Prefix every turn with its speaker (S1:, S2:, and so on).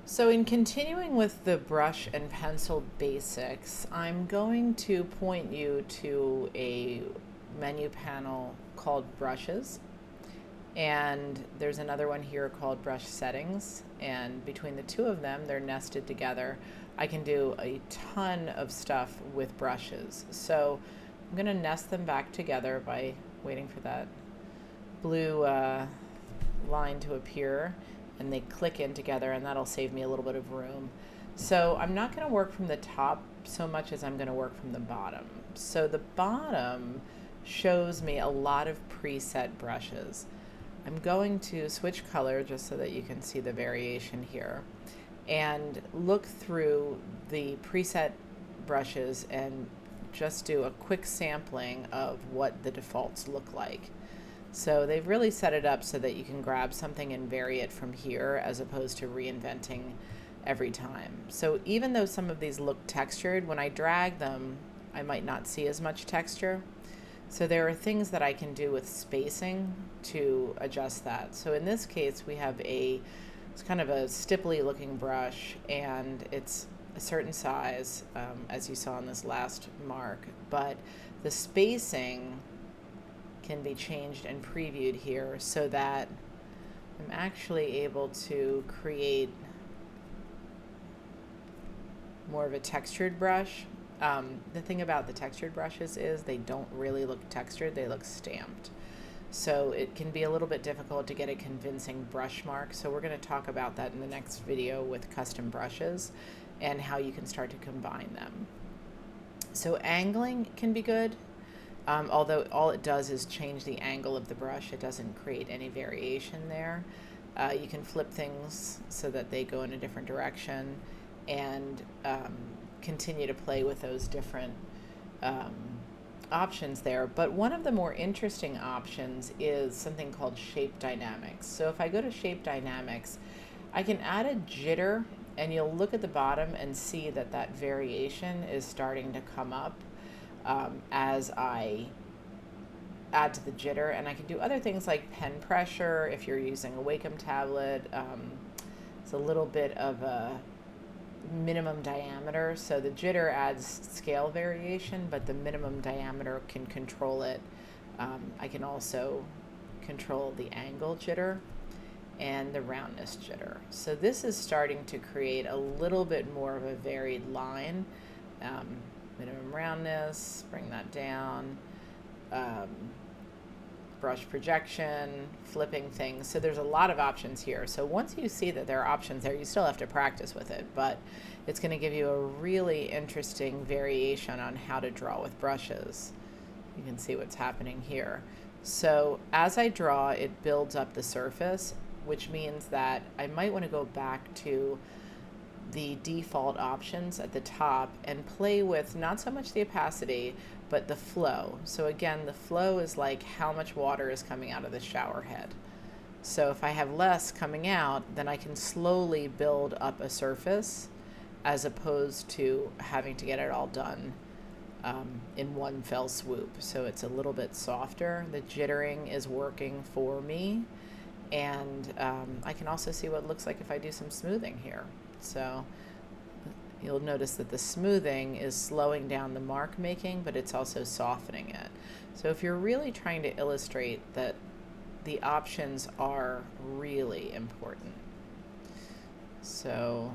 S1: So in continuing with the brush and pencil basics, I'm going to point you to a menu panel called brushes. And there's another one here called brush settings. And between the two of them, they're nested together. I can do a ton of stuff with brushes. So I'm going to nest them back together by waiting for that blue line to appear, and they click in together, and that'll save me a little bit of room. So I'm not going to work from the top so much as I'm going to work from the bottom. So the bottom shows me a lot of preset brushes. I'm going to switch color just so that you can see the variation here and look through the preset brushes and just do a quick sampling of what the defaults look like. So they've really set it up so that you can grab something and vary it from here as opposed to reinventing every time. So even though some of these look textured, when I drag them, I might not see as much texture. So there are things that I can do with spacing to adjust that. So in this case, we have it's kind of a stipply looking brush, and it's a certain size, as you saw in this last mark, but the spacing can be changed and previewed here so that I'm actually able to create more of a textured brush. The thing about the textured brushes is they don't really look textured, they look stamped. So it can be a little bit difficult to get a convincing brush mark. So we're going to talk about that in the next video with custom brushes and how you can start to combine them. So angling can be good, although all it does is change the angle of the brush. It doesn't create any variation there. You can flip things so that they go in a different direction and continue to play with those different options there. But one of the more interesting options is something called shape dynamics. So if I go to shape dynamics, I can add a jitter, and you'll look at the bottom and see that that variation is starting to come up as I add to the jitter. And I can do other things like pen pressure if you're using a Wacom tablet. It's a little bit of a minimum diameter, so the jitter adds scale variation, but the minimum diameter can control it. I can also control the angle jitter and the roundness jitter. So this is starting to create a little bit more of a varied line. Minimum roundness, bring that down. Brush projection, flipping things. So there's a lot of options here. So once you see that there are options there, you still have to practice with it, but it's going to give you a really interesting variation on how to draw with brushes. You can see what's happening here. So as I draw, it builds up the surface, which means that I might want to go back to the default options at the top and play with not so much the opacity, but the flow. So again, the flow is like how much water is coming out of the shower head. So if I have less coming out, then I can slowly build up a surface as opposed to having to get it all done in one fell swoop. So it's a little bit softer. The jittering is working for me. And I can also see what it looks like if I do some smoothing here. So you'll notice that the smoothing is slowing down the mark making, but it's also softening it. So if you're really trying to illustrate that, the options are really important. So